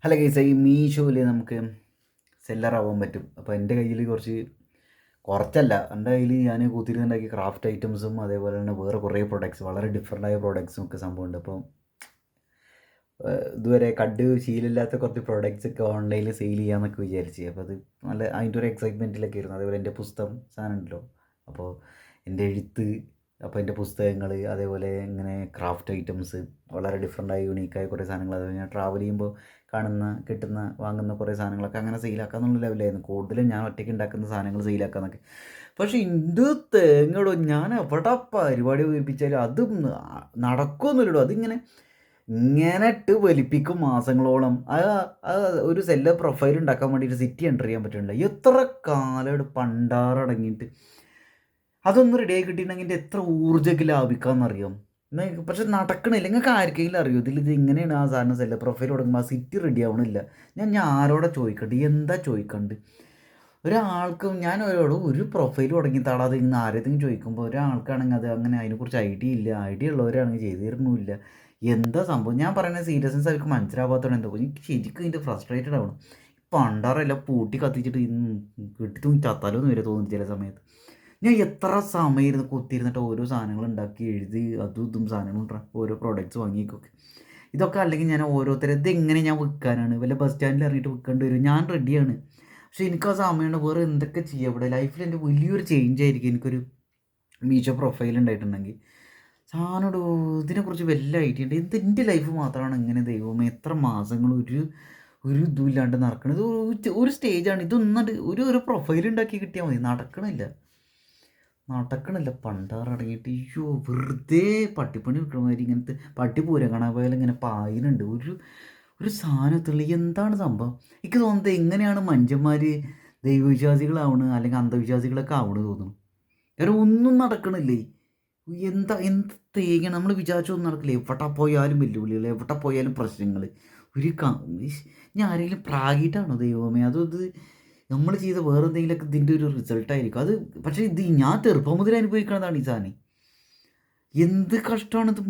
അല്ല ഗൈസ്, ഈ മീഷോയിൽ നമുക്ക് സെല്ലറാവാൻ പറ്റും. അപ്പോൾ എൻ്റെ കയ്യിൽ കുറച്ചല്ല, എൻ്റെ കയ്യിൽ ഞാൻ കൂത്തിരുന്നുണ്ടാക്കിയ ക്രാഫ്റ്റ് ഐറ്റംസും അതേപോലെ തന്നെ വേറെ കുറേ പ്രൊഡക്ട്സ്, വളരെ ഡിഫറൻ്റായ പ്രൊഡക്ട്സും ഒക്കെ സംഭവമുണ്ട്. അപ്പോൾ ഇതുവരെ കണ്ട് ശീലമില്ലാത്ത കുറച്ച് പ്രൊഡക്ട്സ് ഒക്കെ ഓൺലൈനിൽ സെയിൽ ചെയ്യാമെന്നൊക്കെ വിചാരിച്ച്. അപ്പോൾ അത് നല്ല അതിൻ്റെ ഒരു എക്സൈറ്റ്മെൻറ്റിലൊക്കെ ആയിരുന്നു. അതേപോലെ എൻ്റെ പുസ്തകം സാധനം ഉണ്ടല്ലോ, അപ്പോൾ എൻ്റെ എഴുത്ത്, അപ്പോൾ എൻ്റെ പുസ്തകങ്ങൾ, അതേപോലെ ഇങ്ങനെ ക്രാഫ്റ്റ് ഐറ്റംസ്, വളരെ ഡിഫറൻ്റായ യൂണീക്കായ കുറേ സാധനങ്ങൾ, അതുപോലെ ഞാൻ ട്രാവൽ ചെയ്യുമ്പോൾ കിട്ടുന്ന വാങ്ങുന്ന കുറേ സാധനങ്ങളൊക്കെ അങ്ങനെ സെയിലാക്കാന്നുള്ള ലെവലായിരുന്നു. കൂടുതലും ഞാൻ ഒറ്റയ്ക്ക് ഉണ്ടാക്കുന്ന സാധനങ്ങൾ സെയിലാക്കാന്നൊക്കെ. പക്ഷേ ഇത് തേങ്ങടോ, ഞാൻ എവിടെ പരിപാടി അവതരിപ്പിച്ചാലും അത് നടക്കുമൊന്നുമില്ലടോ. അതിങ്ങനെ ഇട്ട് വലിപ്പിക്കും മാസങ്ങളോളം. ഒരു സെല്ലർ പ്രൊഫൈൽ ഉണ്ടാക്കാൻ വേണ്ടിയിട്ട് സിറ്റി എൻ്റർ ചെയ്യാൻ പറ്റുന്നില്ല. എത്ര കാലം പണ്ടാറടങ്ങിയിട്ട് അതൊന്നും റെഡിയായി കിട്ടിയിട്ടുണ്ടെങ്കിൽ എത്ര ഊർജ്ജമൊക്കെ ലാഭിക്കാമെന്നറിയാം. പക്ഷെ നടക്കണില്ല. നിങ്ങൾക്ക് ആർക്കെങ്കിലും അറിയോ ഇത് ഇങ്ങനെയാണ് ആ സാധനം സെല്ലർ പ്രൊഫൈൽ തുടങ്ങുമ്പോൾ ആ സിറ്റി റെഡി ആവണില്ല? ഞാൻ ആരോടെ ചോദിക്കണ്ട്, എന്താ ചോദിക്കണ്ട്? ഒരാൾക്കും ഞാൻ ഒരു പ്രൊഫൈൽ തുടങ്ങി താടാതെ ഇന്ന് ആരെങ്കിലും ചോദിക്കുമ്പോൾ ഒരാൾക്കാണെങ്കിൽ അത് അങ്ങനെ അതിനെക്കുറിച്ച് ഐഡിയ ഉള്ളവരാണെങ്കിൽ ചെയ്തു തരണമില്ല. എന്താ സംഭവം? ഞാൻ പറയുന്നത് സീരിയസ്നെസ് അവർക്ക് മനസ്സിലാവാത്തതാണ്. എന്തോ എനിക്ക് ശരിക്കും ഇതിൻ്റെ ഫ്രസ്ട്രേറ്റഡ് ആവണം. പണ്ടാറെല്ലാം പൂട്ടി കത്തിച്ചിട്ട് കെട്ടി തൂങ്ങി ചത്താലോന്ന് വരെ തോന്നുന്നു ചില സമയത്ത്. ഞാൻ എത്ര സമയം ഇരുന്ന് കുത്തിയിരുന്നിട്ട് ഓരോ സാധനങ്ങൾ ഉണ്ടാക്കി എഴുതി അതും ഇതും സാധനങ്ങൾ ഓരോ പ്രോഡക്റ്റ്സ് വാങ്ങിക്കൊക്കെ. ഇതൊക്കെ അല്ലെങ്കിൽ ഞാൻ ഓരോരുത്തരെ ഇതെങ്ങനെ ഞാൻ വിൽക്കാനാണ്? വല്ല ബസ് സ്റ്റാൻഡിൽ ഇറങ്ങിയിട്ട് വിൽക്കേണ്ടി വരും. ഞാൻ റെഡിയാണ്, പക്ഷേ എനിക്ക് ആ സമയമുണ്ട് വേറെ എന്തൊക്കെ ചെയ്യാം ഇവിടെ. ലൈഫിൽ എൻ്റെ വലിയൊരു ചേഞ്ച് ആയിരിക്കും എനിക്കൊരു മീഷോ പ്രൊഫൈൽ ഉണ്ടായിട്ടുണ്ടെങ്കിൽ. സാധനോട് ഇതിനെക്കുറിച്ച് വല്ല ഐഡിയ ഉണ്ട്? എൻ്റെ ലൈഫ് മാത്രമാണ് ഇങ്ങനെ ദൈവമേ എത്ര മാസങ്ങൾ ഒരു ഇതും ഇല്ലാണ്ട് നടക്കണത്. ഒരു സ്റ്റേജാണ് ഇതൊന്നും. ഒരു പ്രൊഫൈൽ ഉണ്ടാക്കി കിട്ടിയാൽ മതി. നടക്കണില്ല പണ്ടാറടങ്ങിയിട്ട്. അയ്യോ, വെറുതെ പട്ടിപ്പണി വിൽക്കണമാതിരി ഇങ്ങനത്തെ പട്ടി പൂരം കാണാൻ പോയാലും ഇങ്ങനെ പായുന്നുണ്ട്. ഒരു സാധനത്തുള്ള എന്താണ് സംഭവം? എനിക്ക് തോന്നുന്നത് എങ്ങനെയാണ് മനുഷ്യന്മാർ ദൈവവിശ്വാസികളാവണ് അല്ലെങ്കിൽ അന്ധവിശ്വാസികളൊക്കെ ആവണ് തോന്നുന്നു. കാരണം ഒന്നും നടക്കണില്ലേ. എന്ത് തേങ്ങ നമ്മൾ വിചാരിച്ചൊന്നും നടക്കില്ല. എവിടെ പോയാലും വെല്ലുവിളികൾ, എവിടെ പോയാലും പ്രശ്നങ്ങൾ. ഞാൻ ആരെങ്കിലും പ്രാഗിയിട്ടാണോ ദൈവമേ? അത് നമ്മൾ ചെയ്ത വേറെ എന്തെങ്കിലുമൊക്കെ ഇതിൻ്റെ ഒരു റിസൾട്ടായിരിക്കും അത്. പക്ഷേ ഞാൻ ചെറുപ്പം മുതൽ അനുഭവിക്കുന്നതാണ് ഈ സാധനം. എന്ത് കഷ്ടമാണിത്.